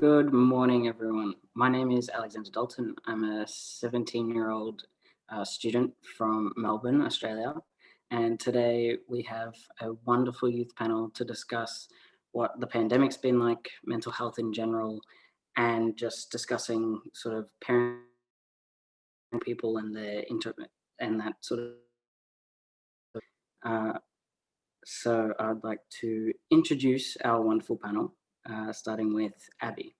Good morning, everyone. My name is Alexander Dalton. I'm a 17-year-old student from Melbourne, Australia. And today we have a wonderful youth panel to discuss what the pandemic's been like, mental health in general, and just discussing sort of parent people and their and that sort of. Uh, so I'd like to introduce our wonderful panel, starting with Abby.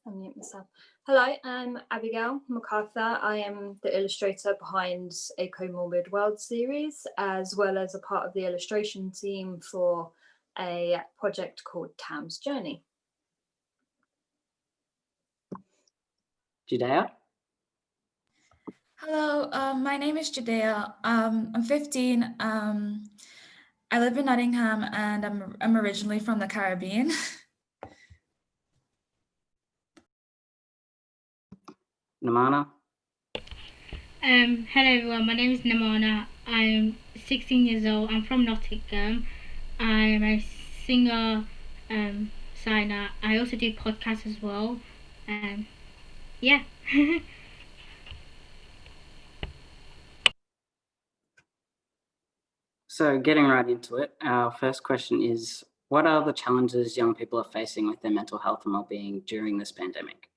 Unmute myself. Hello, I'm Abigail MacArthur. I am the illustrator behind a Comorbid World series, as well as a part of the illustration team for a project called Tam's Journey. Judea? Hello, my name is Judea. I'm 15. I live in Nottingham and I'm originally from the Caribbean. Namana? Hello everyone, my name is Namana. I'm 16 years old. I'm from Nottingham. I'm a singer, signer. I also do podcasts as well. Yeah. So getting right into it, our first question is, what are the challenges young people are facing with their mental health and well-being during this pandemic?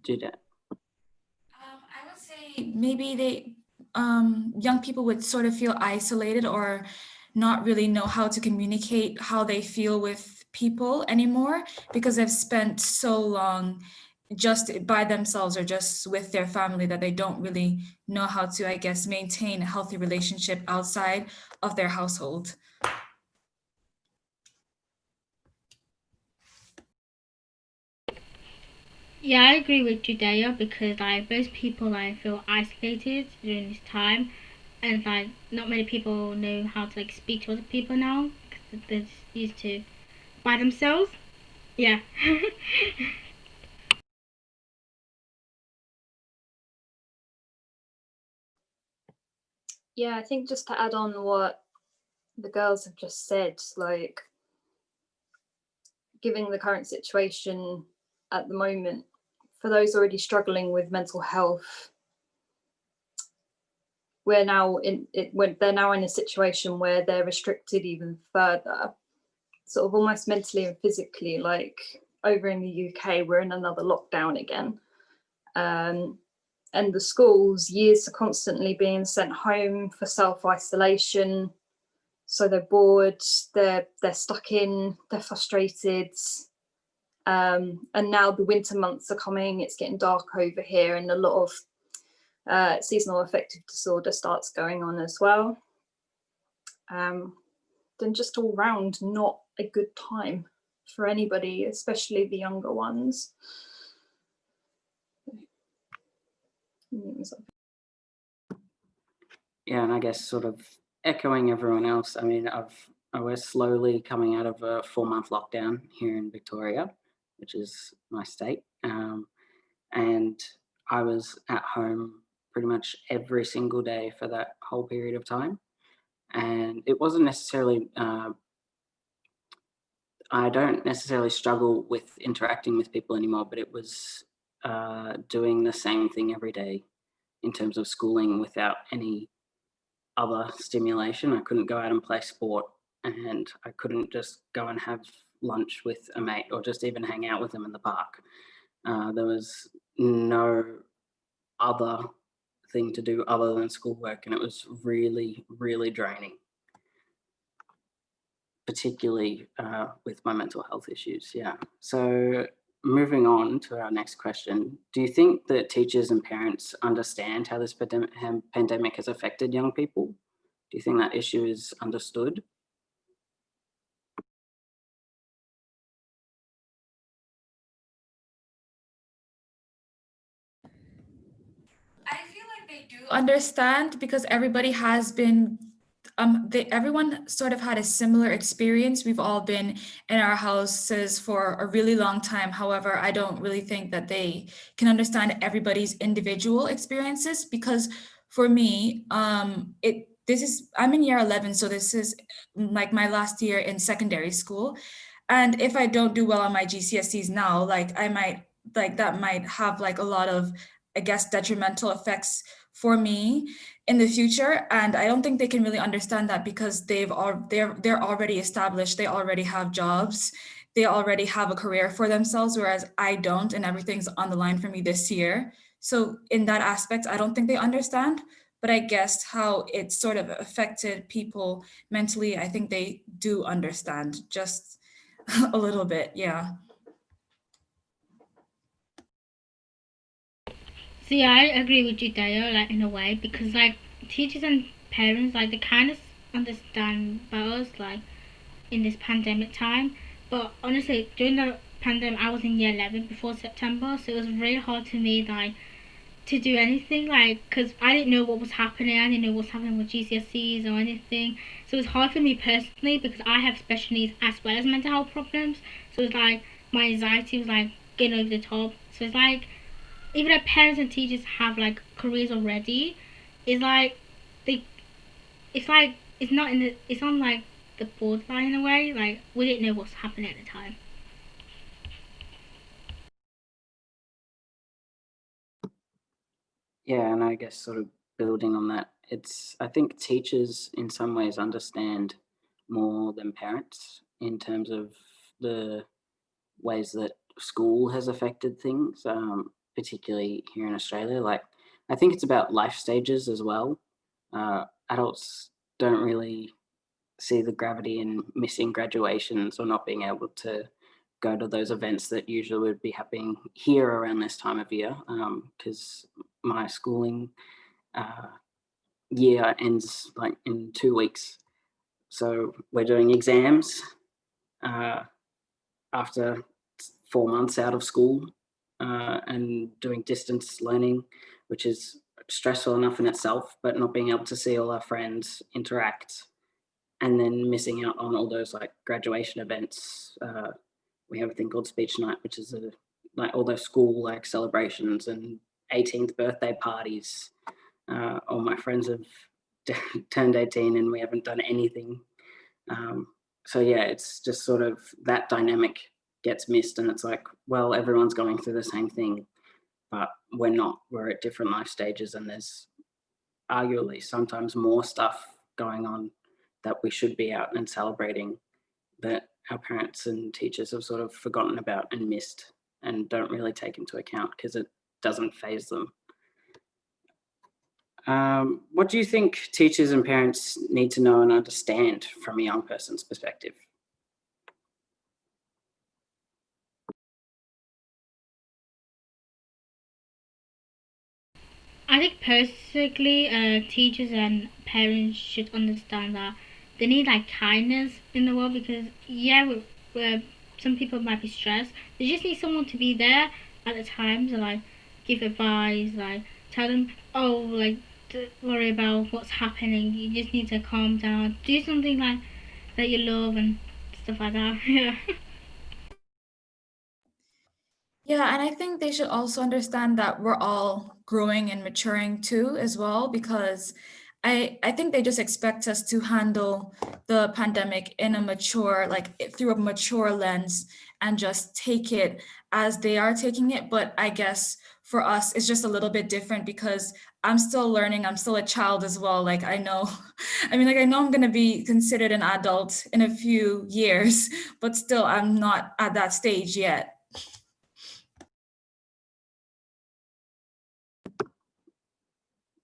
Judah? I would say maybe young people would sort of feel isolated or not really know how to communicate how they feel with people anymore because they've spent so long just by themselves or just with their family that they don't really know how to, I guess, maintain a healthy relationship outside of their household. Yeah, I agree with Judea because most people feel isolated during this time, and not many people know how to speak to other people now because they're just used to by themselves. Yeah. Yeah, I think just to add on what the girls have just said, like given the current situation at the moment, for those already struggling with mental health, they're now in a situation where they're restricted even further, sort of almost mentally and physically. Like over in the UK, we're in another lockdown again. And the schools, years are constantly being sent home for self-isolation. So they're bored, they're stuck in, they're frustrated. And now the winter months are coming, it's getting dark over here, and a lot of seasonal affective disorder starts going on as well. Then just all round not a good time for anybody, especially the younger ones. Yeah, and I guess sort of echoing everyone else, I mean, we're slowly coming out of a 4-month lockdown here in Victoria, which is my state. And I was at home pretty much every single day for that whole period of time. And it wasn't necessarily, I don't necessarily struggle with interacting with people anymore, but it was doing the same thing every day in terms of schooling without any other stimulation. I couldn't go out and play sport, and I couldn't just go and have lunch with a mate or just even hang out with them in the park. There was no other thing to do other than schoolwork, and it was really, really draining, particularly with my mental health issues. Yeah. So moving on to our next question, do you think that teachers and parents understand how this pandemic has affected young people? Do you think that issue is understood? I feel like they do understand because everybody has been everyone sort of had a similar experience. We've all been in our houses for a really long time. However, I don't really think that they can understand everybody's individual experiences because for me, I'm in year 11, so this is like my last year in secondary school. And if I don't do well on my GCSEs now, that might have like a lot of, I guess, detrimental effects for me in the future. And I don't think they can really understand that because they're already established, they already have jobs, they already have a career for themselves, whereas I don't, and everything's on the line for me this year. So in that aspect, I don't think they understand, but I guess how it sort of affected people mentally, I think they do understand just a little bit, yeah. So yeah, I agree with you there, like in a way, because like teachers and parents, like they kind of understand about us, like in this pandemic time. But honestly, during the pandemic, I was in year 11 before September, so it was really hard to me, like to do anything, like because I didn't know what was happening. I didn't know what's happening with GCSEs or anything. So it was hard for me personally because I have special needs as well as mental health problems. So it's like my anxiety was like getting over the top. So it's like even if parents and teachers have like careers already, it's like they, it's like it's not in the, it's on like the borderline in a way. Like we didn't know what's happening at the time. Yeah, and I guess sort of building on that, I think teachers in some ways understand more than parents in terms of the ways that school has affected things, particularly here in Australia. Like, I think it's about life stages as well. Adults don't really see the gravity in missing graduations or not being able to go to those events that usually would be happening here around this time of year, because my schooling uh, year ends like in 2 weeks. So we're doing exams uh, after 4 months out of school, and doing distance learning, which is stressful enough in itself, but not being able to see all our friends interact and then missing out on all those like graduation events. We have a thing called speech night, which is like all those school like celebrations and 18th birthday parties. All my friends have turned 18 and we haven't done anything. So yeah, it's just sort of that dynamic gets missed, and it's like, well, everyone's going through the same thing, but we're not. We're at different life stages, and there's arguably sometimes more stuff going on that we should be out and celebrating that our parents and teachers have sort of forgotten about and missed and don't really take into account because it doesn't phase them. What do you think teachers and parents need to know and understand from a young person's perspective? I think personally, teachers and parents should understand that they need like kindness in the world because yeah, some people might be stressed. They just need someone to be there at the time to like give advice, like tell them, oh, like don't worry about what's happening. You just need to calm down, do something like that you love and stuff like that. Yeah. Yeah, and I think they should also understand that we're all growing and maturing too, as well, because I think they just expect us to handle the pandemic in a mature, through a mature lens and just take it as they are taking it. But I guess for us, it's just a little bit different because I'm still learning. I'm still a child as well. Like I know, I know I'm gonna be considered an adult in a few years, but still I'm not at that stage yet.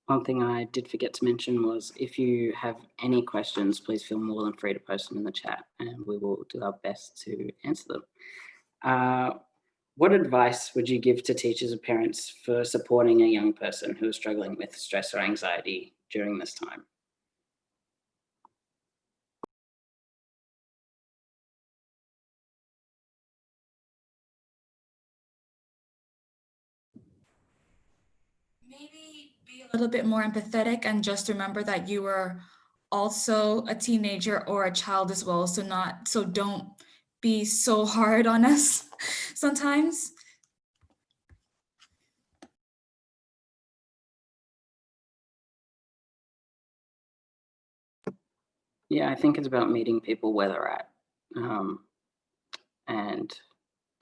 One thing I did forget to mention was if you have any questions, please feel more than free to post them in the chat and we will do our best to answer them. What advice would you give to teachers and parents for supporting a young person who is struggling with stress or anxiety during this time? Maybe be a little bit more empathetic and just remember that you were also a teenager or a child as well. So don't be so hard on us sometimes. Yeah, I think it's about meeting people where they're at, and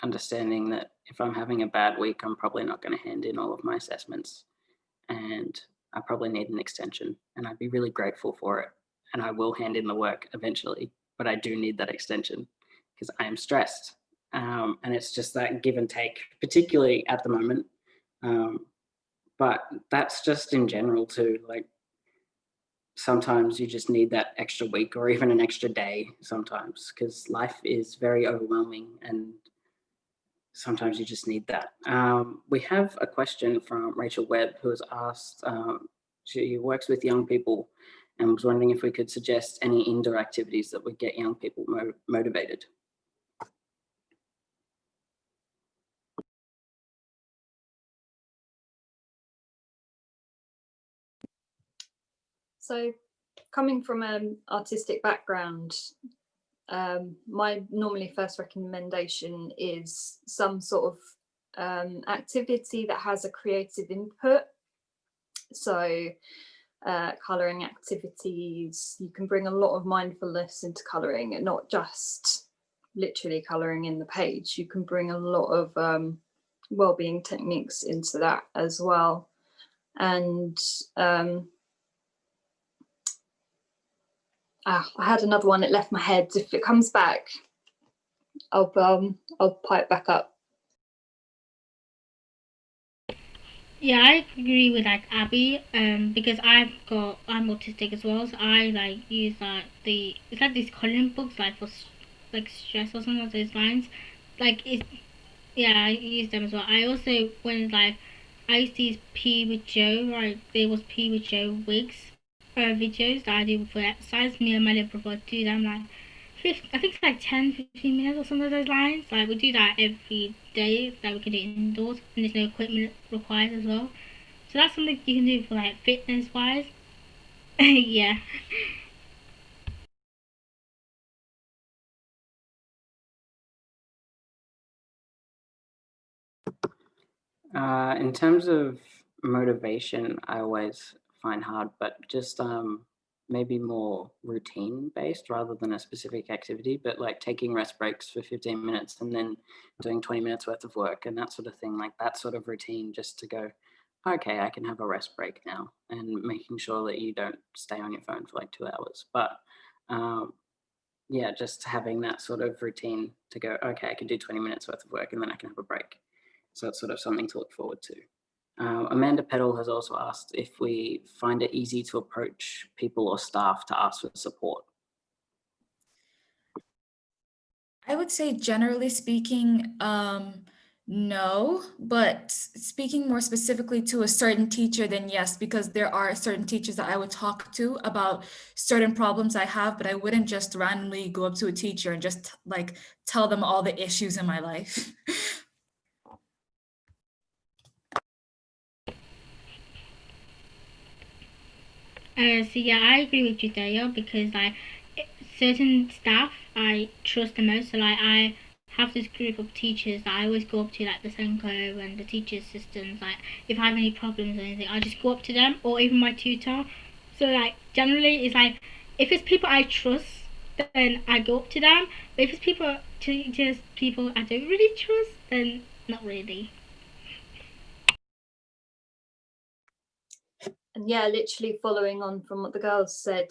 understanding that if I'm having a bad week, I'm probably not going to hand in all of my assessments, and I probably need an extension, and I'd be really grateful for it, and I will hand in the work eventually, but I do need that extension because I am stressed, and it's just that give and take, particularly at the moment. Um, but that's just in general too. Like sometimes you just need that extra week or even an extra day sometimes because life is very overwhelming and sometimes you just need that. We have a question from Rachel Webb who has asked, she works with young people and was wondering if we could suggest any indoor activities that would get young people motivated. So coming from an artistic background, my normally first recommendation is some sort of activity that has a creative input. So colouring activities, you can bring a lot of mindfulness into colouring and not just literally colouring in the page. You can bring a lot of well-being techniques into that as well. And I had another one, it left my head. If it comes back, I'll pipe back up. Yeah, I agree with like Abby, because I'm autistic as well, so I like use it's like these coloring books like for like stress or something along those lines. Like yeah, I use them as well. I also I used to use P with Joe, right? There was P with Joe wigs videos that I do for exercise. Me and my little brother do them like I think it's like 10-15 minutes or something of those lines. Like we do that every day, like we can do it indoors and there's no equipment required as well. So that's something you can do for like fitness wise. Yeah. In terms of motivation, I always find hard, but just maybe more routine based rather than a specific activity, but like taking rest breaks for 15 minutes and then doing 20 minutes worth of work and that sort of thing, like that sort of routine just to go, okay, I can have a rest break now, and making sure that you don't stay on your phone for like 2 hours. But yeah, just having that sort of routine to go, okay, I can do 20 minutes worth of work and then I can have a break. So it's sort of something to look forward to. Amanda Peddle has also asked if we find it easy to approach people or staff to ask for support. I would say generally speaking, no, but speaking more specifically to a certain teacher, then yes, because there are certain teachers that I would talk to about certain problems I have, but I wouldn't just randomly go up to a teacher and just like tell them all the issues in my life. So yeah, I agree with you there, because like certain staff I trust the most. So like I have this group of teachers that I always go up to, like the Senko and the teacher assistants. Like if I have any problems or anything, I just go up to them, or even my tutor. So like generally, it's like if it's people I trust, then I go up to them. But if it's just people I don't really trust, then not really. And yeah, literally following on from what the girls said,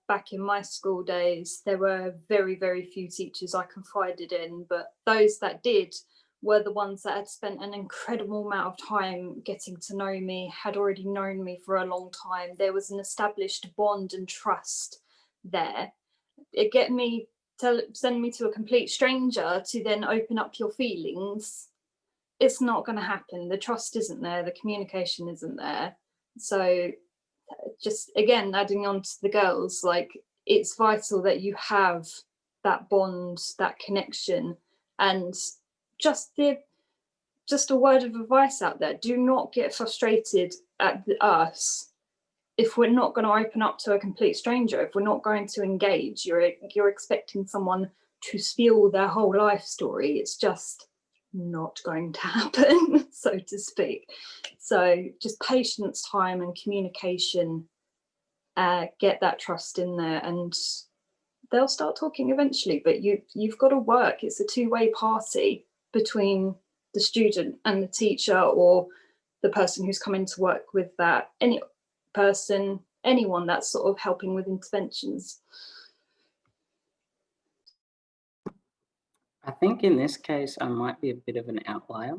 back in my school days, there were very, very few teachers I confided in, but those that did were the ones that had spent an incredible amount of time getting to know me, had already known me for a long time. There was an established bond and trust there. Send me to a complete stranger to then open up your feelings. It's not going to happen. The trust isn't there. The communication isn't there. So just again, adding on to the girls, like it's vital that you have that bond, that connection, and just a word of advice out there: do not get frustrated at us if we're not going to open up to a complete stranger, if we're not going to engage. You're expecting someone to spill their whole life story. It's just not going to happen, so to speak. So just patience, time, and communication get that trust in there, and they'll start talking eventually. But you've got to work. It's a two-way party between the student and the teacher, or the person who's coming to work with that, any person, anyone that's sort of helping with interventions. I think in this case, I might be a bit of an outlier,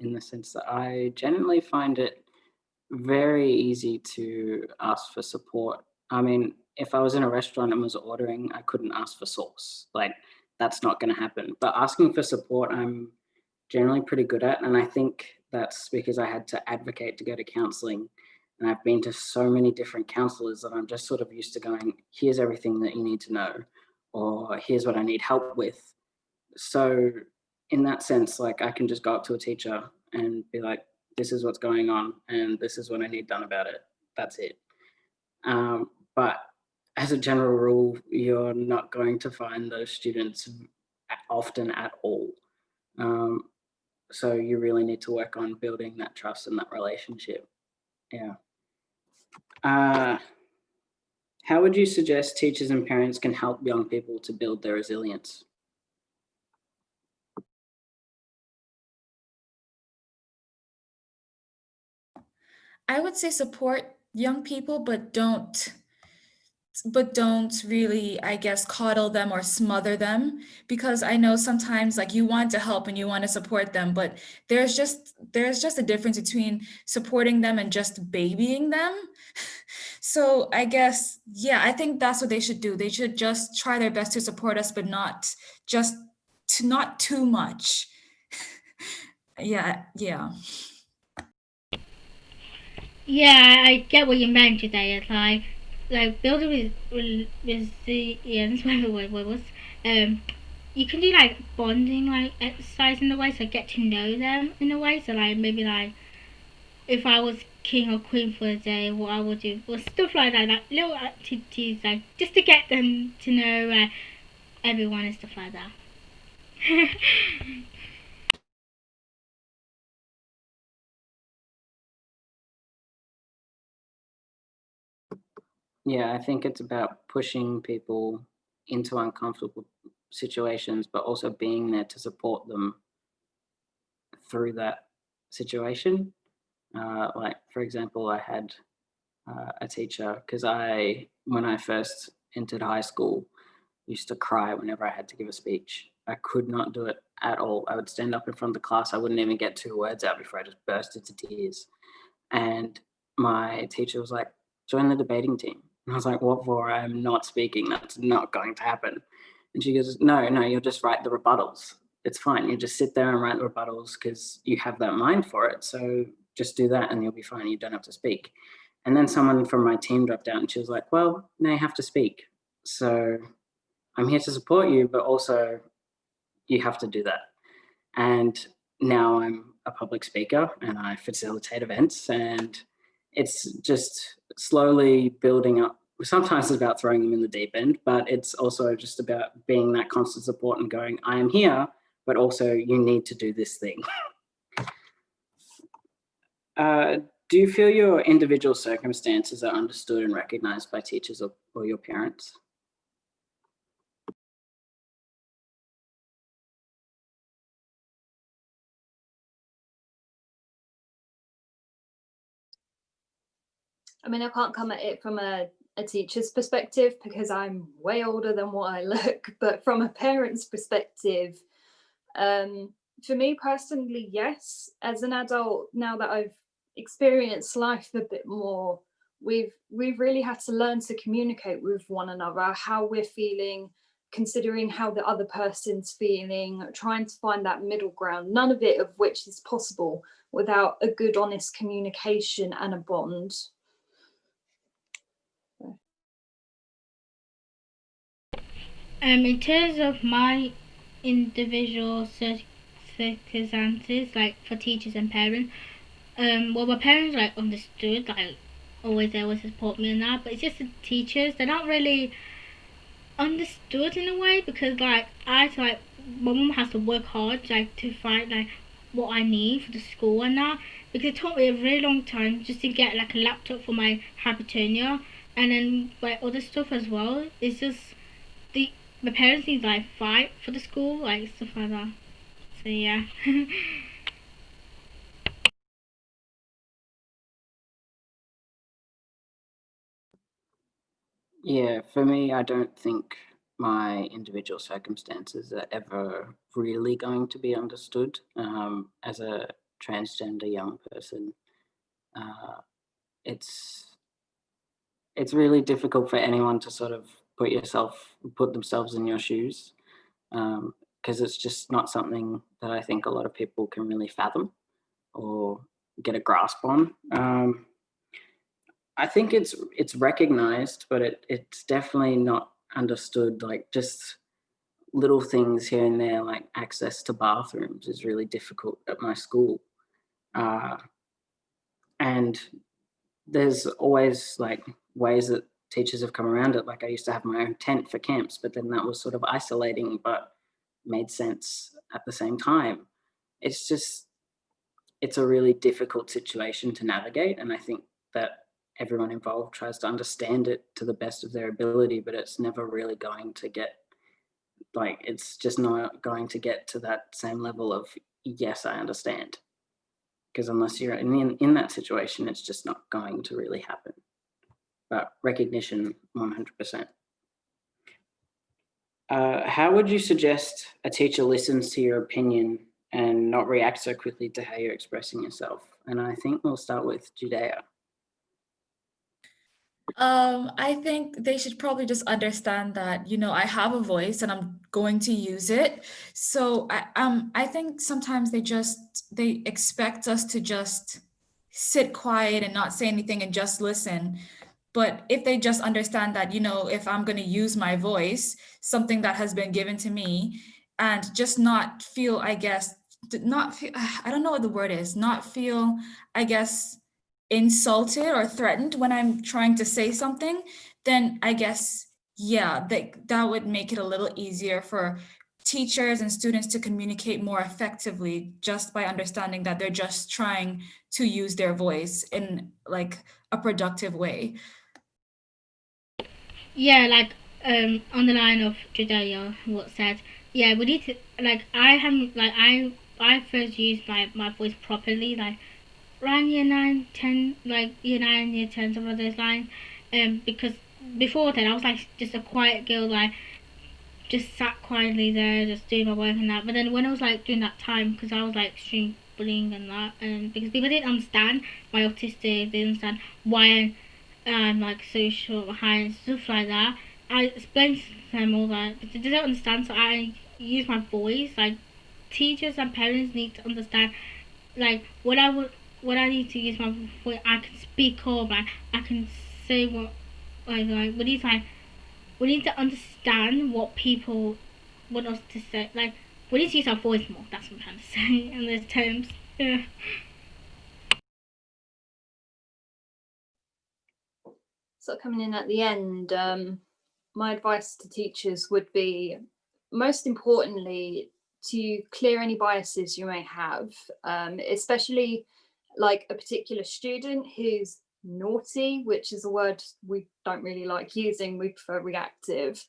in the sense that I generally find it very easy to ask for support. I mean, if I was in a restaurant and was ordering, I couldn't ask for sauce. Like, that's not going to happen. But asking for support, I'm generally pretty good at. And I think that's because I had to advocate to go to counseling. And I've been to so many different counselors that I'm just sort of used to going, here's everything that you need to know, or here's what I need help with. So in that sense, like, I can just go up to a teacher and be like, this is what's going on and this is what I need done about it. That's it. But as a general rule, you're not going to find those students often at all. So you really need to work on building that trust and that relationship. Yeah. How would you suggest teachers and parents can help young people to build their resilience? I would say support young people, but don't really, I guess, coddle them or smother them, because I know sometimes like you want to help and you want to support them, but there's just a difference between supporting them and just babying them. So I guess, yeah, I think that's what they should do. They should just try their best to support us, but not too much. Yeah. Yeah, I get what you meant today. It's like building resilience. What was you can do like bonding like exercise in a way, so get to know them in a way. So like maybe like if I was king or queen for a day, what I would do or stuff like that, like little activities like just to get them to know everyone and stuff like that. Yeah, I think it's about pushing people into uncomfortable situations, but also being there to support them through that situation. Like, for example, I had a teacher, because when I first entered high school, used to cry whenever I had to give a speech. I could not do it at all. I would stand up in front of the class. I wouldn't even get 2 words out before I just burst into tears. And my teacher was like, join the debating team. And I was like, what for? I'm not speaking. That's not going to happen. And she goes, no, you'll just write the rebuttals. It's fine. You just sit there and write the rebuttals because you have that mind for it. So just do that and you'll be fine. You don't have to speak. And then someone from my team dropped out and she was like, well, now you have to speak. So I'm here to support you, but also you have to do that. And now I'm a public speaker and I facilitate events, and it's just slowly building up. Sometimes it's about throwing them in the deep end, but it's also just about being that constant support and going, I am here, but also you need to do this thing. Do you feel your individual circumstances are understood and recognized by teachers or your parents? I mean, I can't come at it from a teacher's perspective because I'm way older than what I look, but from a parent's perspective, for me personally, yes. As an adult, now that I've experienced life a bit more, we've really had to learn to communicate with one another, how we're feeling, considering how the other person's feeling, trying to find that middle ground, none of it of which is possible without a good, honest communication and a bond. In terms of my individual circumstances, like for teachers and parents, well, my parents like understood, like always there was to support me in that, but it's just the teachers, they're not really understood in a way, because like my mum has to work hard like to find like what I need for the school and that, because it took me a really long time just to get like a laptop for my hypertonia, and then like other stuff as well. It's just the parents need to like fight for the school, like stuff like that. So yeah. Yeah, for me, I don't think my individual circumstances are ever really going to be understood. As a transgender young person, uh, it's it's really difficult for anyone to sort of put themselves in your shoes, because it's just not something that I think a lot of people can really fathom or get a grasp on. I think it's recognized, but it's definitely not understood. Like, just little things here and there, like access to bathrooms, is really difficult at my school, uh, and there's always like ways that teachers have come around it. Like, I used to have my own tent for camps, but then that was sort of isolating, but made sense at the same time. It's just it's a really difficult situation to navigate, and I think that everyone involved tries to understand it to the best of their ability, but it's never really going to get, like, it's just not going to get to that same level of, yes, I understand, because unless you're in that situation, it's just not going to really happen. But recognition, 100%. How would you suggest a teacher listens to your opinion and not react so quickly to how you're expressing yourself? And I think we'll start with Judea. I think they should probably just understand that, I have a voice and I'm going to use it. So I think sometimes they expect us to just sit quiet and not say anything and just listen. But if they just understand that, if I'm going to use my voice, something that has been given to me, and just not feel, I guess, not feel, I don't know what the word is, not feel, I guess, insulted or threatened when I'm trying to say something, then I guess, yeah, that would make it a little easier for teachers and students to communicate more effectively, just by understanding that they're just trying to use their voice in like a productive way. Yeah, like on the line of Judea, what said, yeah, we need to like I haven't like I first used my voice properly like around year 9, 10, like year 9, year 10, some of those lines, because before then I was like just a quiet girl, like just sat quietly there, just doing my work and that. But then when I was like during that time, because I was like extreme bullying and that, and because people didn't understand my autistic, they didn't understand why I'm like so short behind and stuff like that. I explained to them all that, but they didn't understand. So I use my voice. Like teachers and parents need to understand, like what I need to use my voice. I can speak up. I can say what like we need to understand what people want us to say. Like we need to use our voice more. That's what I'm trying to say in those terms. Yeah. So coming in at the end, my advice to teachers would be, most importantly, to clear any biases you may have, especially like a particular student who's naughty, which is a word we don't really like using, we prefer reactive,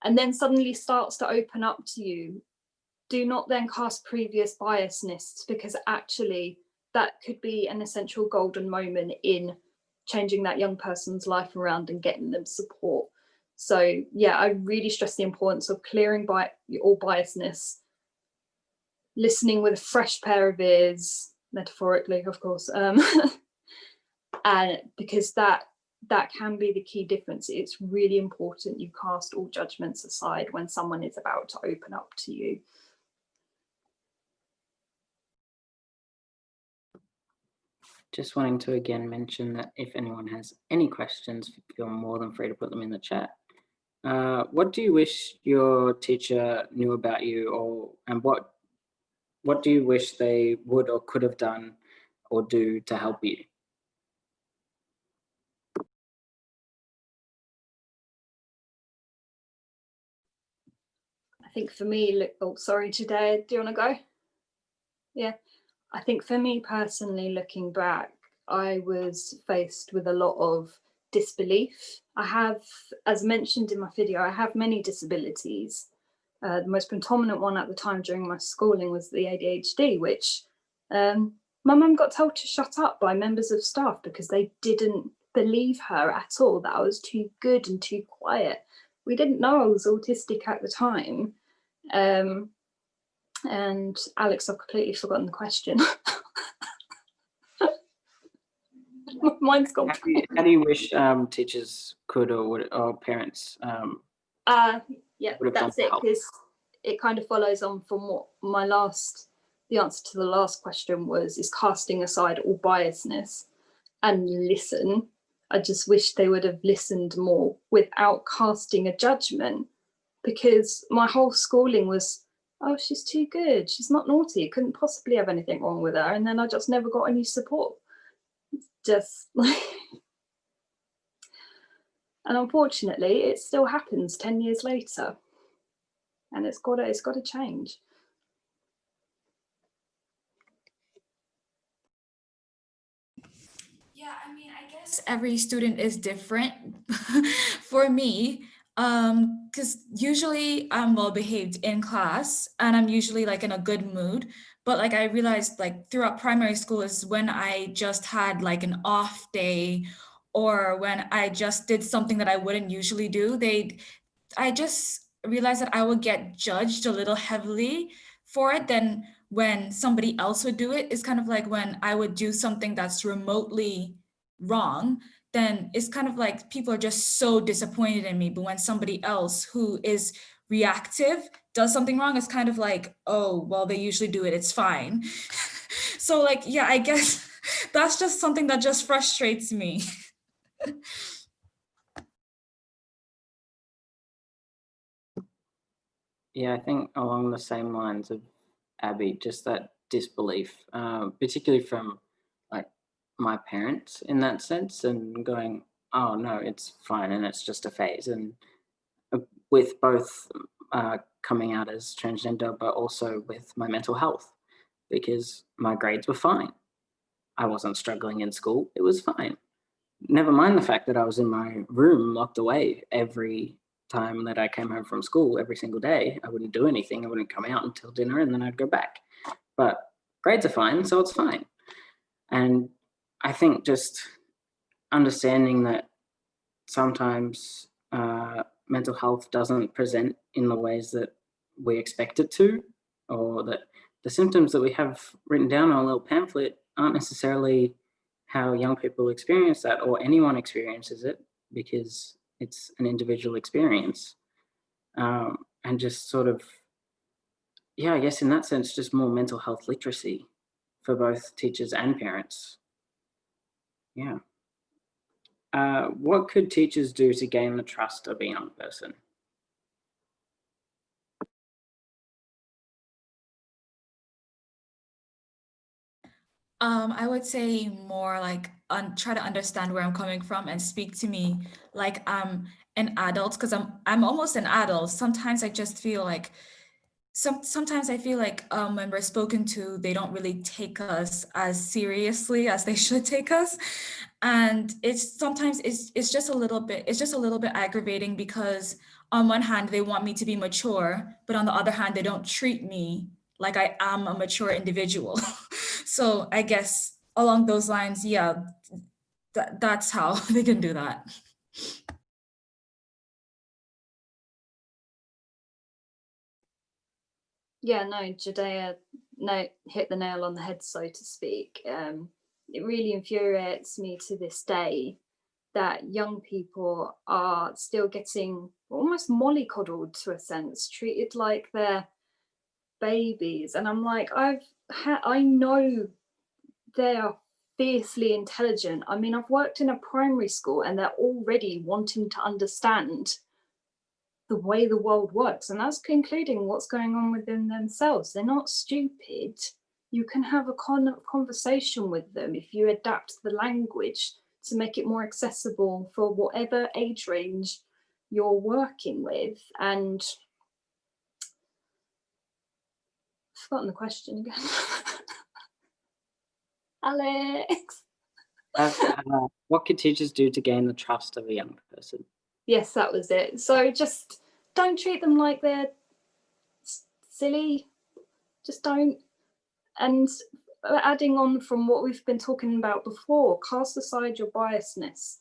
and then suddenly starts to open up to you. Do not then cast previous biasness, because actually that could be an essential golden moment in changing that young person's life around and getting them support. So yeah, I really stress the importance of clearing all biasness, listening with a fresh pair of ears, metaphorically, of course, and because that can be the key difference. It's really important you cast all judgments aside when someone is about to open up to you. Just wanting to again mention that if anyone has any questions, feel more than free to put them in the chat. What do you wish your teacher knew about you, and what do you wish they would or could have done or do to help you? I think for me, oh, sorry, today, do you want to go? Yeah, I think for me personally, looking back, I was faced with a lot of disbelief. I have, as mentioned in my video, I have many disabilities. The most predominant one at the time during my schooling was the ADHD, which my mum got told to shut up by members of staff because they didn't believe her at all, that I was too good and too quiet. We didn't know I was autistic at the time. And Alex, I've completely forgotten the question. Mine's gone. How do you wish teachers could or parents Yeah, would have done that's to it, help? because it kind of follows on from what the answer to the last question was, is casting aside all biasness and listen. I just wish they would have listened more without casting a judgment, because my whole schooling was, oh, she's too good, she's not naughty, couldn't possibly have anything wrong with her. And then I just never got any support. Just like, and unfortunately, it still happens 10 years later, and it's got to change. Yeah, I mean, I guess every student is different. For me, because usually I'm well behaved in class and I'm usually like in a good mood. But like I realized like throughout primary school is when I just had like an off day, or when I just did something that I wouldn't usually do. I just realized that I would get judged a little heavily for it than when somebody else would do it. It's kind of like when I would do something that's remotely wrong, then it's kind of like people are just so disappointed in me. But when somebody else who is reactive does something wrong, it's kind of like, oh, well, they usually do it, it's fine. So like, yeah, I guess that's just something that just frustrates me. Yeah, I think along the same lines of Abby, just that disbelief, particularly from like my parents in that sense, and going, oh no, it's fine and it's just a phase. And with both coming out as transgender, but also with my mental health, because my grades were fine. I wasn't struggling in school, it was fine. Never mind the fact that I was in my room locked away every time that I came home from school, every single day. I wouldn't do anything. I wouldn't come out until dinner and then I'd go back. But grades are fine, so it's fine. And I think just understanding that sometimes mental health doesn't present in the ways that we expect it to, or that the symptoms that we have written down on a little pamphlet aren't necessarily how young people experience that, or anyone experiences it, because it's an individual experience. And just sort of, yeah, I guess in that sense, just more mental health literacy for both teachers and parents. Yeah. What could teachers do to gain the trust of a young person? I would say more like try to understand where I'm coming from and speak to me like I'm an adult, because I'm almost an adult. Sometimes I just feel like sometimes I feel like when we're spoken to, they don't really take us as seriously as they should take us. And it's just a little bit aggravating, because on one hand they want me to be mature, but on the other hand they don't treat me like I am a mature individual. So I guess along those lines, yeah, that's how they can do that. Yeah, no, Judea, no, hit the nail on the head, so to speak. It really infuriates me to this day that young people are still getting almost mollycoddled, to a sense, treated like they're babies. And I'm like, I know they are fiercely intelligent. I mean, I've worked in a primary school and they're already wanting to understand the way the world works, and that's including what's going on within themselves. They're not stupid. You can have a conversation with them if you adapt the language to make it more accessible for whatever age range you're working with. And I've forgotten the question again. Alex. What could teachers do to gain the trust of a young person? Yes, that was it. So just don't treat them like they're silly. Just don't. And adding on from what we've been talking about before, cast aside your biasness.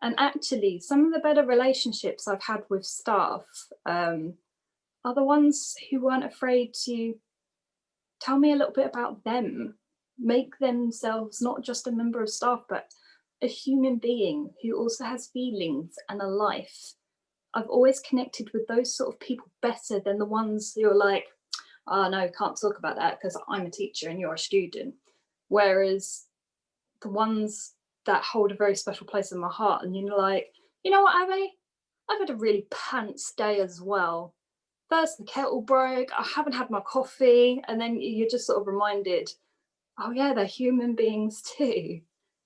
And actually, some of the better relationships I've had with staff are the ones who weren't afraid to tell me a little bit about them, make themselves not just a member of staff, but a human being who also has feelings and a life. I've always connected with those sort of people better than the ones who are like, oh no, can't talk about that because I'm a teacher and you're a student. Whereas the ones that hold a very special place in my heart, and you're like, you know what, Abby? I've had a really pants day as well. First the kettle broke, I haven't had my coffee, and then you're just sort of reminded, oh yeah, they're human beings too.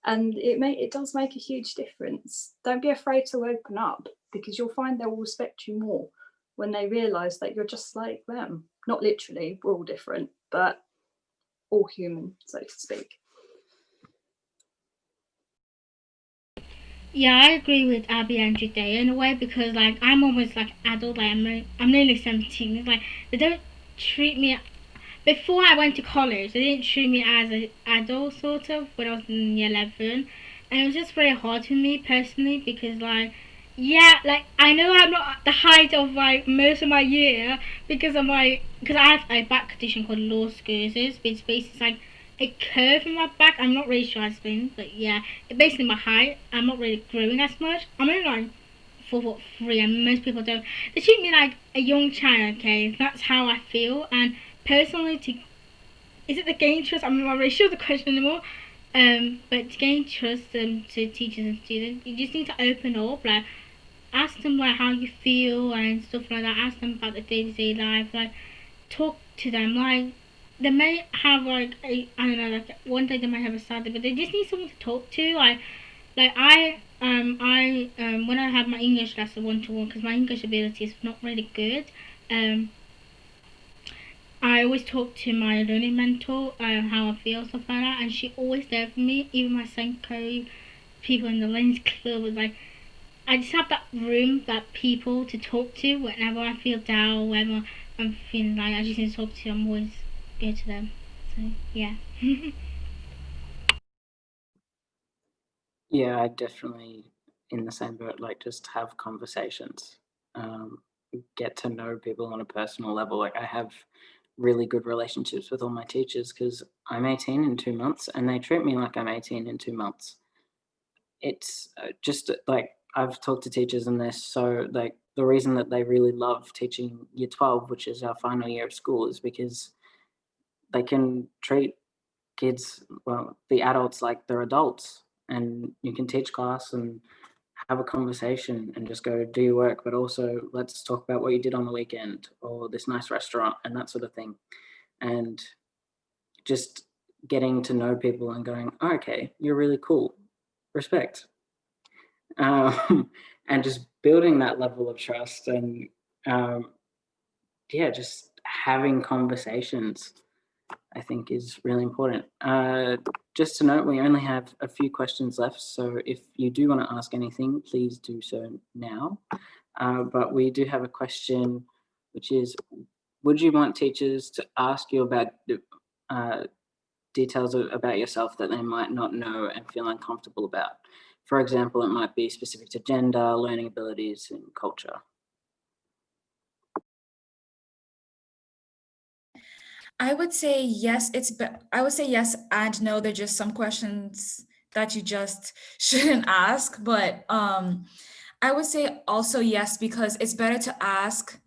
And it does make a huge difference. Don't be afraid to open up, because you'll find they will respect you more when they realise that you're just like them. Not literally, we're all different, but all human, so to speak. Yeah, I agree with Abby and Judea in a way, because like I'm almost like adult. Like I'm nearly 17. It's like they don't treat me. Before I went to college, they didn't treat me as an adult sort of when I was in year 11, and it was just very hard for me personally, because like yeah, like I know I'm not at the height of like most of my year because I have a back condition called Law Scosis, which basically like a curve in my back. I'm not really sure how to explain, but yeah, it basically my height. I'm not really growing as much. I'm only like 4'3", and most people don't. They treat me like a young child. Okay, that's how I feel. And personally, to is it the gain trust? I'm not really sure the question anymore. But to gain trust to teachers and students, you just need to open up, like ask them like how you feel and stuff like that. Ask them about the day-to-day life, like talk to them. Like they may have like I don't know, like one day they might have a sad day, but they just need someone to talk to. Like I when I had my English lesson 1-to-1, because my English ability is not really good. I always talk to my learning mentor, how I feel, stuff like that, and she always there for me. Even my Senko people in the Lens Club was like, I just have that room, that people to talk to whenever I feel down, whenever I'm feeling like I just need to talk to. I'm always go to them. So yeah. Yeah, I definitely in the same boat. Like, just have conversations, get to know people on a personal level. Like, I have really good relationships with all my teachers because I'm 18 in 2 months, and they treat me like I'm 18 in 2 months. It's just like I've talked to teachers, and they're so like the reason that they really love teaching year 12, which is our final year of school, is because they can treat kids, well, the adults like they're adults, and you can teach class and have a conversation and just go do your work, but also let's talk about what you did on the weekend or this nice restaurant and that sort of thing. And just getting to know people and going, oh, okay, you're really cool, respect. And just building that level of trust and um, yeah, just having conversations, I think is really important. Just to note, we only have a few questions left, so if you do want to ask anything, please do so now. But we do have a question, which is, would you want teachers to ask you about details about yourself that they might not know and feel uncomfortable about? For example, it might be specific to gender, learning abilities, and culture. I would say yes. I would say yes and no. They're just some questions that you just shouldn't ask. But I would say also yes, because it's better to ask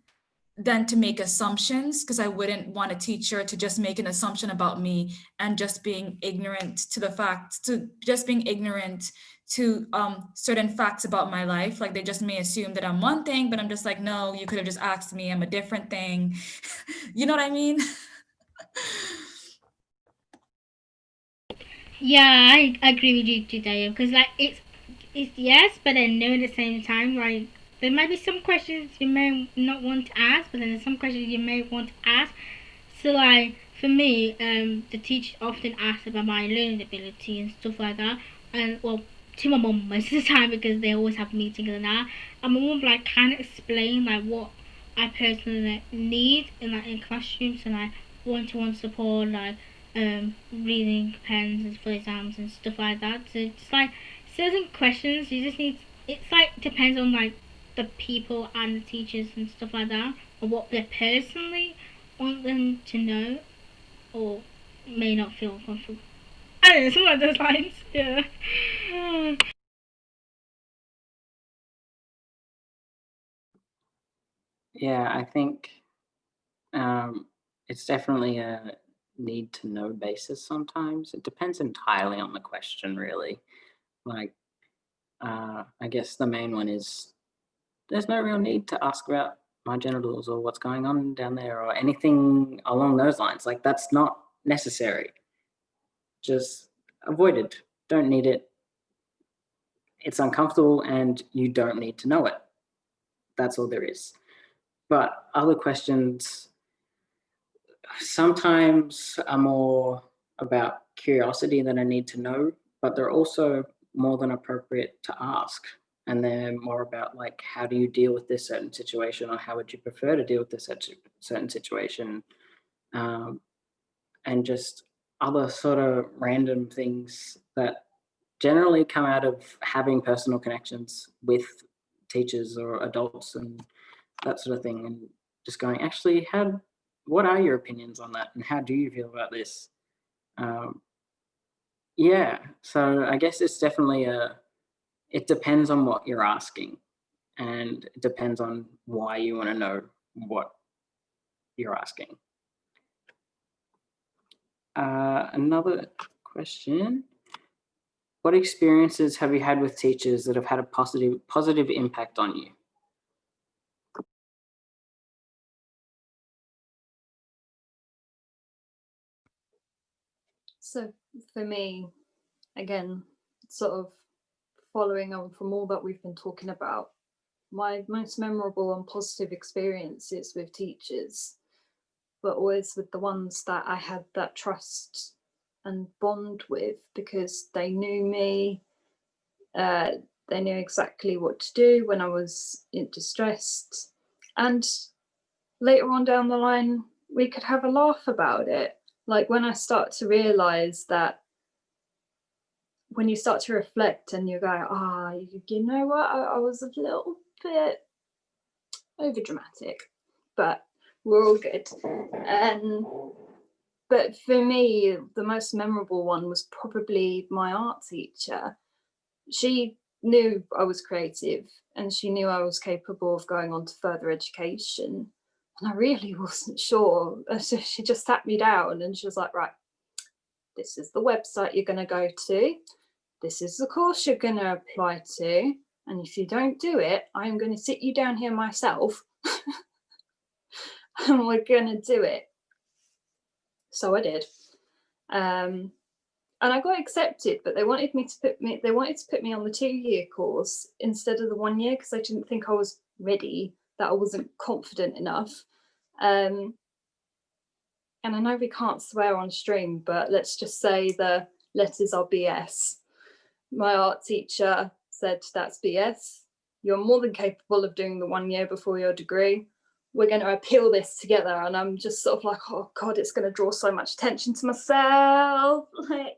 than to make assumptions. Because I wouldn't want a teacher to just make an assumption about me and just being ignorant to certain facts about my life. Like they just may assume that I'm one thing, but I'm just like, no, you could have just asked me. I'm a different thing. You know what I mean? Yeah, I agree with you today, because like it's yes, but then no at the same time. Like there might be some questions you may not want to ask, but then there's some questions you may want to ask. So like for me, the teacher often asks about my learning ability and stuff like that. and well, to my mum most of the time because they always have meetings and that. And my mum like kind of explain like what I personally need in classrooms and like one-to-one support, like reading pens for exams and stuff like that. So just like certain questions you just need. It's like depends on like the people and the teachers and stuff like that, or what they personally want them to know or may not feel comfortable. I don't know, something like those lines. Yeah. Yeah, I think it's definitely a need to know basis sometimes. It depends entirely on the question, really. Like, I guess the main one is there's no real need to ask about my genitals or what's going on down there or anything along those lines. Like, that's not necessary. Just avoid it. Don't need it. It's uncomfortable and you don't need to know it. That's all there is. But other questions sometimes are more about curiosity than a need to know, but they're also more than appropriate to ask. And they're more about like, how do you deal with this certain situation, or how would you prefer to deal with this certain situation? Um, and just other sort of random things that generally come out of having personal connections with teachers or adults and that sort of thing. And just going, actually, what are your opinions on that? And how do you feel about this? Um, yeah, so I guess it's definitely it depends on what you're asking, and it depends on why you want to know what you're asking. Another question. What experiences have you had with teachers that have had a positive impact on you? So for me, again, sort of following on from all that we've been talking about, my most memorable and positive experiences with teachers, but always with the ones that I had that trust and bond with, because they knew me, they knew exactly what to do when I was distressed, and later on down the line, we could have a laugh about it. Like when I start to realize that, when you start to reflect and you go, you know what, I was a little bit over dramatic, but we're all good. And but for me, the most memorable one was probably my art teacher. She knew I was creative and she knew I was capable of going on to further education. And I really wasn't sure. So she just sat me down and she was like, right, this is the website you're going to go to. This is the course you're going to apply to. And if you don't do it, I'm going to sit you down here myself and we're going to do it. So I did. And I got accepted, but they wanted to put me on the 2-year course instead of the 1 year because they didn't think I was ready, that I wasn't confident enough. And I know we can't swear on stream, but let's just say the letters are BS. My art teacher said, that's BS. You're more than capable of doing the 1 year before your degree. We're going to appeal this together. And I'm just sort of like, oh God, it's going to draw so much attention to myself. Like,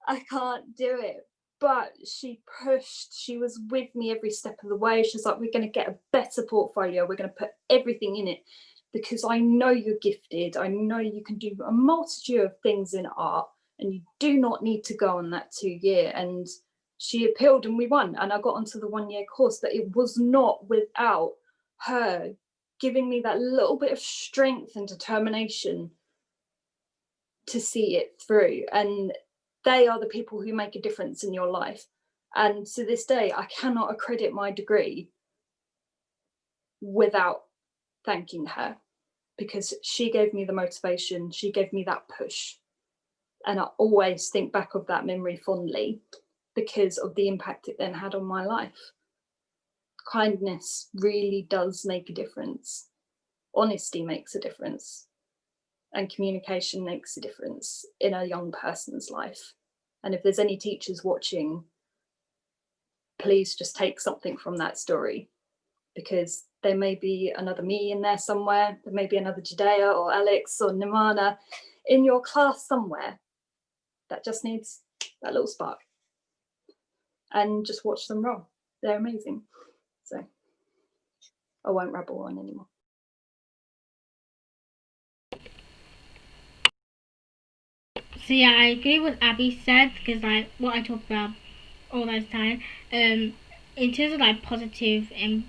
I can't do it. But she pushed, she was with me every step of the way. She's like, we're going to get a better portfolio. We're going to put everything in it because I know you're gifted. I know you can do a multitude of things in art and you do not need to go on that 2 year. And she appealed and we won. And I got onto the 1 year course, but it was not without her giving me that little bit of strength and determination to see it through. And they are the people who make a difference in your life. And to this day, I cannot accredit my degree without thanking her, because she gave me the motivation, she gave me that push. And I always think back of that memory fondly because of the impact it then had on my life. Kindness really does make a difference. Honesty makes a difference. And communication makes a difference in a young person's life. And if there's any teachers watching please just take something from that story, because there may be another me in there somewhere. There may be another Judea or Alex or Nimana in your class somewhere that just needs that little spark. And just watch them roll. They're amazing. So I won't rabble on anymore. So yeah, I agree with Abby said, because like what I talk about all that time. In terms of like positive and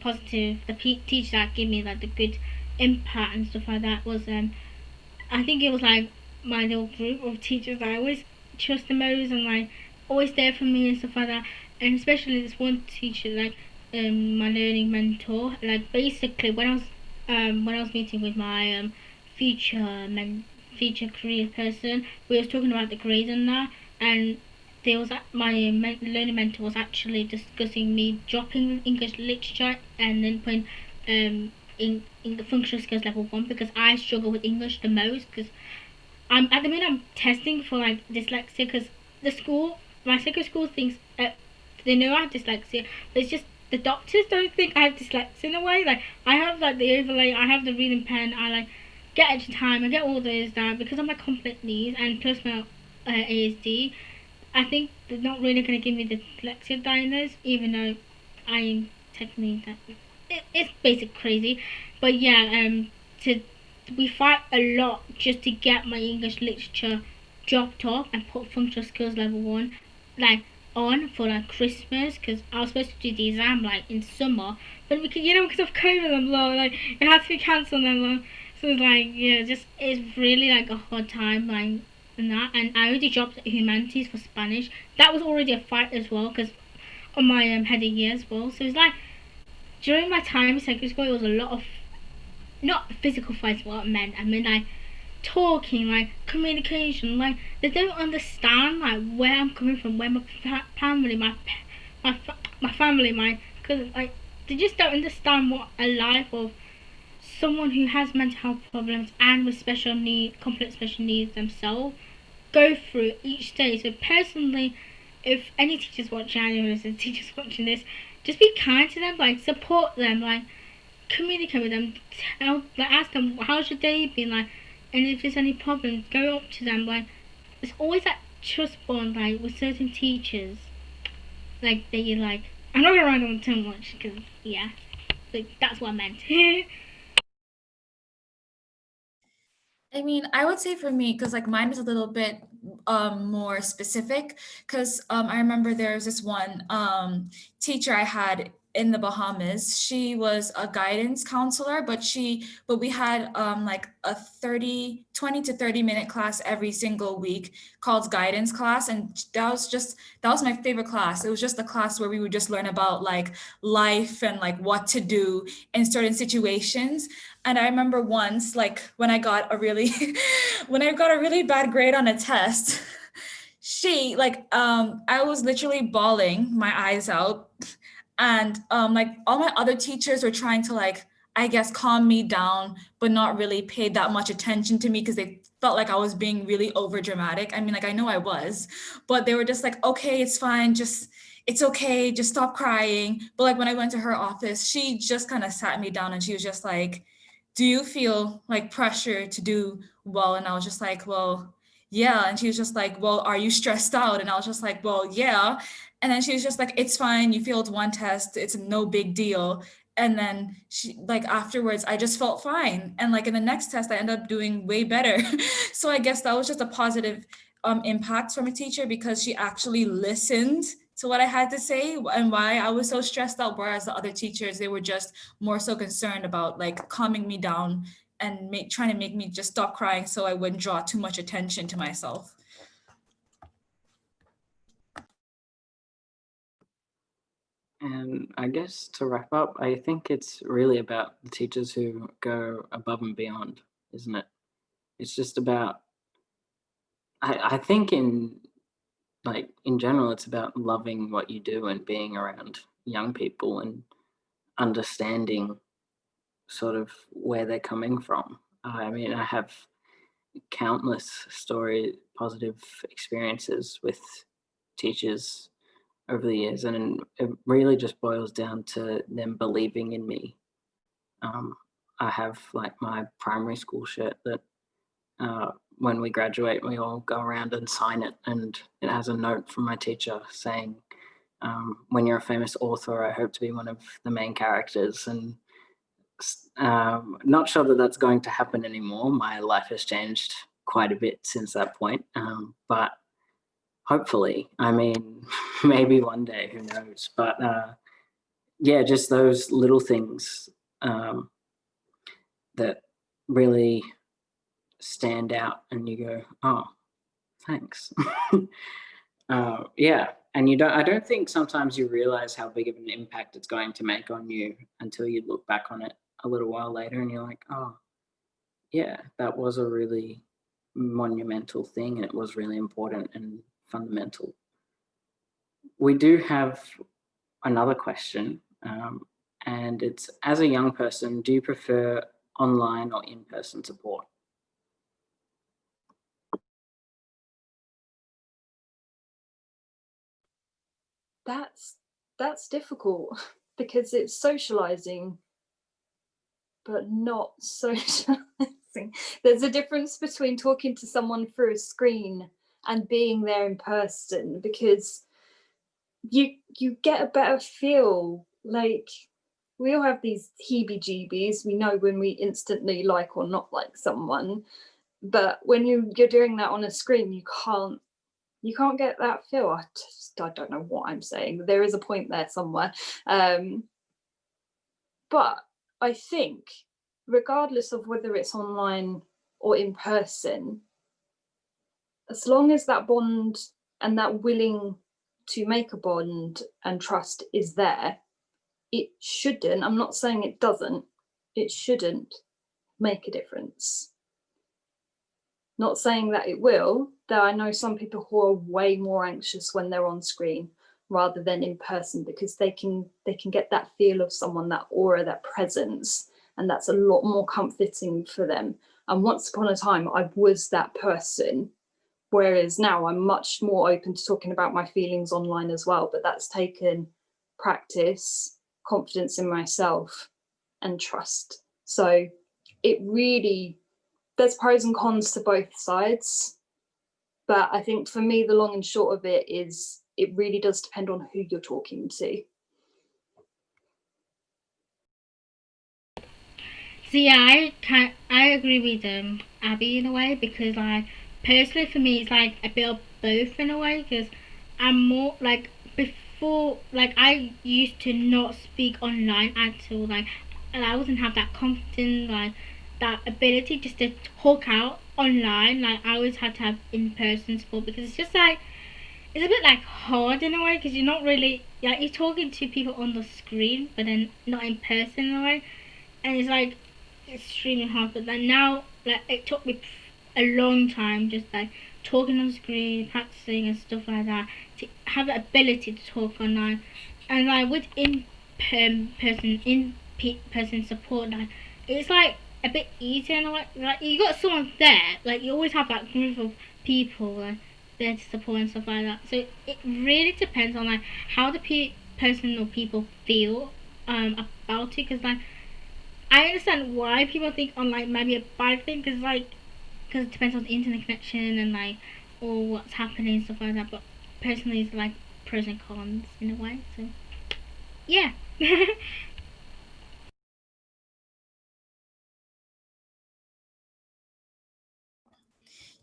positive, the teacher that gave me like the good impact and stuff like that was I think it was like my little group of teachers that I always trust the most and like always there for me and stuff like that. And especially this one teacher, like my learning mentor, like basically when I was meeting with my future career person, we was talking about the grades and that, and there was my learning mentor was actually discussing me dropping English literature and then putting in the functional skills level 1, because I struggle with English the most, because I'm at the minute I'm testing for like dyslexia, because my secondary school thinks they know I have dyslexia, but it's just the doctors don't think I have dyslexia in a way. Like I have like the overlay, I have the reading pen, I like get extra time, I get all those down because of my complex needs and plus my ASD. I think they're not really going to give me the dyslexia diagnosis, even though I'm technically it's basic crazy. But yeah, we fight a lot just to get my English literature dropped off and put functional skills level 1 like on for like Christmas, because I was supposed to do the exam like in summer, but because of COVID and blah, like it had to be cancelled and blah. So it's like it's really like a hard time like and that. And I already dropped humanities for Spanish. That was already a fight as well, because on my head of year as well. So it's like during my time in secondary school, it was a lot of not physical fights. What I meant like talking, like communication. Like they don't understand like where I'm coming from, where my family, my family, because like they just don't understand what a life of someone who has mental health problems and with complex special needs themselves go through each day. So personally, if any teachers watching, I know there's teachers watching this, just be kind to them, like support them, like communicate with them, ask them how's your day been, like, and if there's any problems, go up to them. Like there's always that trust bond, like with certain teachers, like that you like. I'm not gonna run on too much because yeah, like that's what I meant. I mean, I would say for me, because like mine is a little bit more specific, because I remember there was this one teacher I had in the Bahamas. She was a guidance counselor, but we had like a 20 to 30-minute class every single week called guidance class. And that was my favorite class. It was just a class where we would just learn about like life and like what to do in certain situations. And I remember once, like when I got a really bad grade on a test, she I was literally bawling my eyes out. And like all my other teachers were trying to like, I guess, calm me down, but not really pay that much attention to me because they felt like I was being really over dramatic. I mean, like I know I was, but they were just like, okay, it's fine, it's okay, just stop crying. But like when I went to her office, she just kind of sat me down and she was just like, do you feel like pressure to do well? And I was just like, well, yeah. And she was just like, well, are you stressed out? And I was just like, well, yeah. And then she was just like, it's fine, you failed one test, it's no big deal. And then she like afterwards, I just felt fine. And like in the next test, I ended up doing way better. So I guess that was just a positive impact from a teacher, because she actually listened to what I had to say and why I was so stressed out. Whereas the other teachers, they were just more so concerned about like calming me down and trying to make me just stop crying so I wouldn't draw too much attention to myself. And I guess to wrap up, I think it's really about the teachers who go above and beyond, isn't it? It's just about, I think in general, it's about loving what you do and being around young people and understanding sort of where they're coming from. I mean, I have countless positive experiences with teachers over the years, and it really just boils down to them believing in me. I have like my primary school shirt that when we graduate, we all go around and sign it, and it has a note from my teacher saying, "When you're a famous author, I hope to be one of the main characters." And not sure that that's going to happen anymore. My life has changed quite a bit since that point, but hopefully, I mean, maybe one day, who knows? But yeah, just those little things that really stand out, and you go, "Oh, thanks." Yeah, and I don't think sometimes you realize how big of an impact it's going to make on you until you look back on it a little while later, and you're like, "Oh, yeah, that was a really monumental thing, and it was really important and fundamental." We do have another question, and it's, as a young person, do you prefer online or in-person support? That's difficult because it's socializing, but not socializing. There's a difference between talking to someone through a screen and being there in person, because you get a better feel. Like, we all have these heebie-jeebies. We know when we instantly like or not like someone, but when you're doing that on a screen, you can't get that feel. I don't know what I'm saying. There is a point there somewhere. But I think, regardless of whether it's online or in person, as long as that bond and that willing to make a bond and trust is there, it shouldn't, I'm not saying it doesn't, it shouldn't make a difference. Not saying that it will, though I know some people who are way more anxious when they're on screen rather than in person, because they can get that feel of someone, that aura, that presence, and that's a lot more comforting for them. And once upon a time, I was that person, whereas now I'm much more open to talking about my feelings online as well. But that's taken practice, confidence in myself, and trust. So it really, there's pros and cons to both sides. But I think for me, the long and short of it is, it really does depend on who you're talking to. So yeah, I agree with Abby in a way, because like personally for me it's like a bit of both in a way, because I'm more like, before, like I used to not speak online at all, like, and I wasn't have that confidence, like that ability just to talk out online. Like I always had to have in person support, because it's just like, it's a bit like hard in a way, because you're not really, like, you're talking to people on the screen but then not in person in a way, and it's like extremely hard. But then now, like, it took me a long time just like talking on screen, practicing and stuff like that, to have the ability to talk online. And like with in person support, like it's like a bit easier and like you got someone there, like you always have that group of people like there to support and stuff like that. So it really depends on like how the person or people feel about it, because like I understand why people think online might be a bad thing, because it depends on the internet connection and like or what's happening and stuff like that. But personally, it's like pros and cons in a way. So yeah.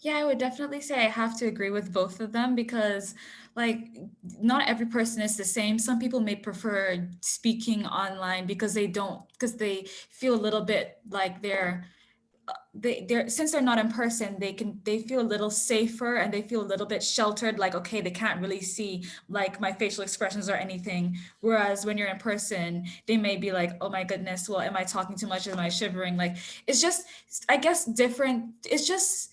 Yeah, I would definitely say I have to agree with both of them because, like, not every person is the same. Some people may prefer speaking online because because they feel a little bit like they're since they're not in person, they feel a little safer and they feel a little bit sheltered, like, okay, they can't really see like my facial expressions or anything. Whereas when you're in person, they may be like, oh my goodness, well, am I talking too much? Am I shivering? Like, it's just, I guess, different. It's just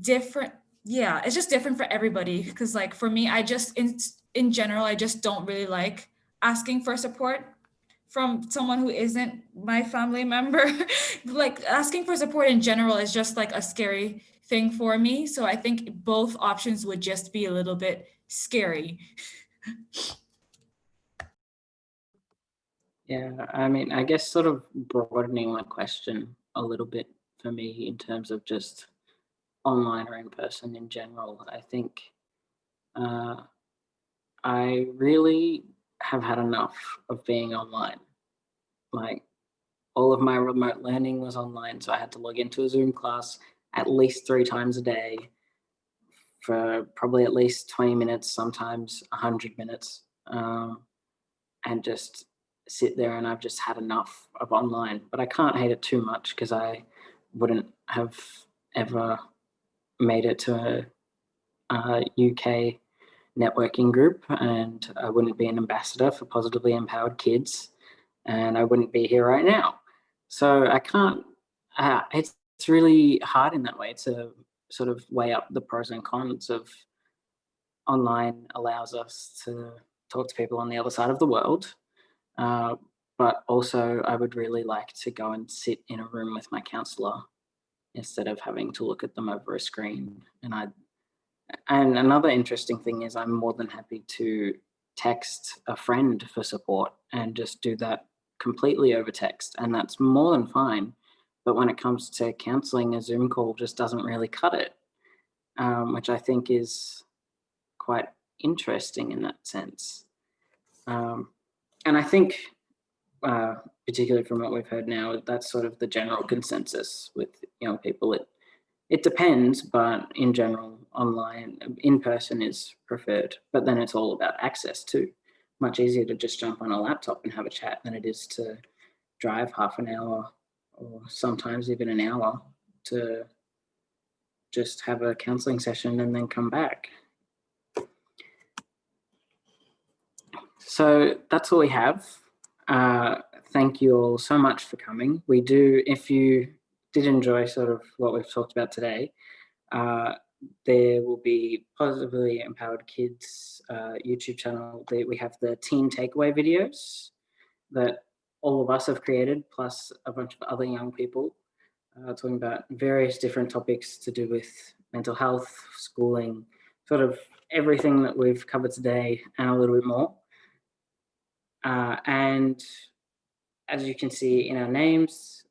different. Yeah, it's just different for everybody, because like for me, I just in general, I just don't really like asking for support from someone who isn't my family member. Like, asking for support in general is just like a scary thing for me, so I think both options would just be a little bit scary. Yeah, I mean, I guess sort of broadening my question a little bit for me in terms of just online or in person in general. I think uh, I really have had enough of being online. Like all of my remote learning was online, so I had to log into a Zoom class at least 3 times a day for probably at least 20 minutes, sometimes 100 minutes, and just sit there. And I've just had enough of online, but I can't hate it too much because I wouldn't have ever made it to a UK networking group, and I wouldn't be an ambassador for Positively Empowered Kids, and I wouldn't be here right now. So I can't. It's really hard in that way to sort of weigh up the pros and cons of online allows us to talk to people on the other side of the world. Uh, but also, I would really like to go and sit in a room with my counselor instead of having to look at them over a screen. And another interesting thing is I'm more than happy to text a friend for support and just do that completely over text. And that's more than fine. But when it comes to counseling, a Zoom call just doesn't really cut it, which I think is quite interesting in that sense. And I think, particularly from what we've heard now, that's sort of the general consensus with young people. It depends, but in general, online, in person is preferred. But then it's all about access too. Much easier to just jump on a laptop and have a chat than it is to drive half an hour or sometimes even an hour to just have a counseling session and then come back. So that's all we have. Thank you all so much for coming. We do, if you did enjoy sort of what we've talked about today, there will be Positively Empowered Kids YouTube channel. We have the teen takeaway videos that all of us have created, plus a bunch of other young people talking about various different topics to do with mental health, schooling, sort of everything that we've covered today and a little bit more. And as you can see in our names,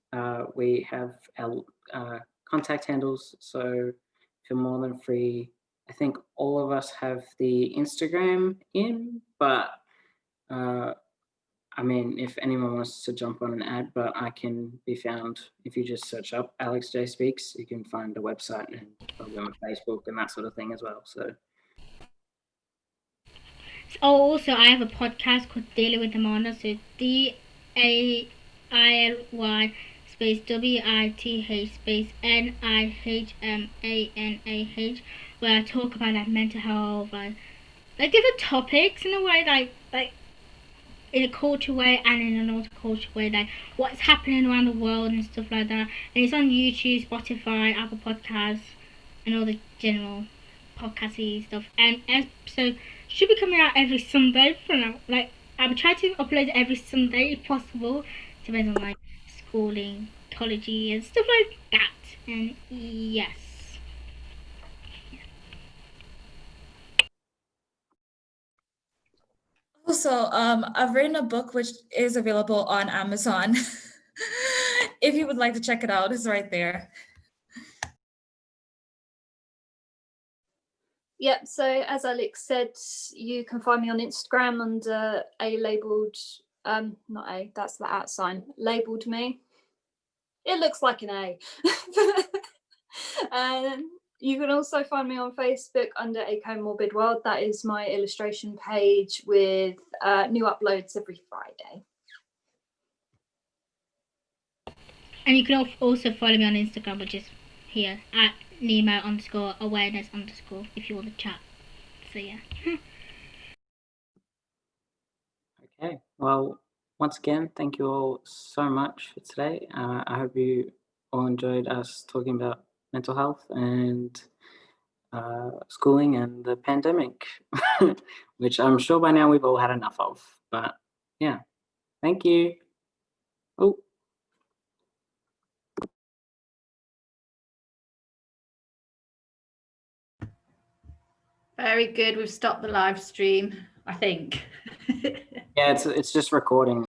we have our contact handles. So feel more than free. I think all of us have the Instagram in, but I mean, if anyone wants to jump on and add, but I can be found if you just search up Alex J Speaks. You can find a website and probably on Facebook and that sort of thing as well. So. Oh, also, I have a podcast called Daily with Amanda. So DAILY space WITH space NIHMANAH, where I talk about like mental health, like different topics in a way, like in a culture way and in an horticulture way, like what's happening around the world and stuff like that. And it's on YouTube, Spotify, Apple Podcasts, and all the general podcasty stuff. And episode should be coming out every Sunday for now. Like I'm trying to upload every Sunday if possible, depends on like schooling, college and stuff like that. And yes. Also, I've written a book which is available on Amazon. If you would like to check it out, it's right there. Yep, so as Alex said, you can find me on Instagram under labeled, not A, that's the @ sign, labeled me. It looks like an A. And you can also find me on Facebook under A Comorbid World. That is my illustration page with new uploads every Friday. And you can also follow me on Instagram, which is here at Nemo_awareness_ if you want to chat. So yeah. Okay, well, once again, thank you all so much for today. I hope you all enjoyed us talking about mental health and schooling and the pandemic, which I'm sure by now we've all had enough of. But yeah, thank you. Oh. Very good. We've stopped the live stream. I think. Yeah, it's just recording.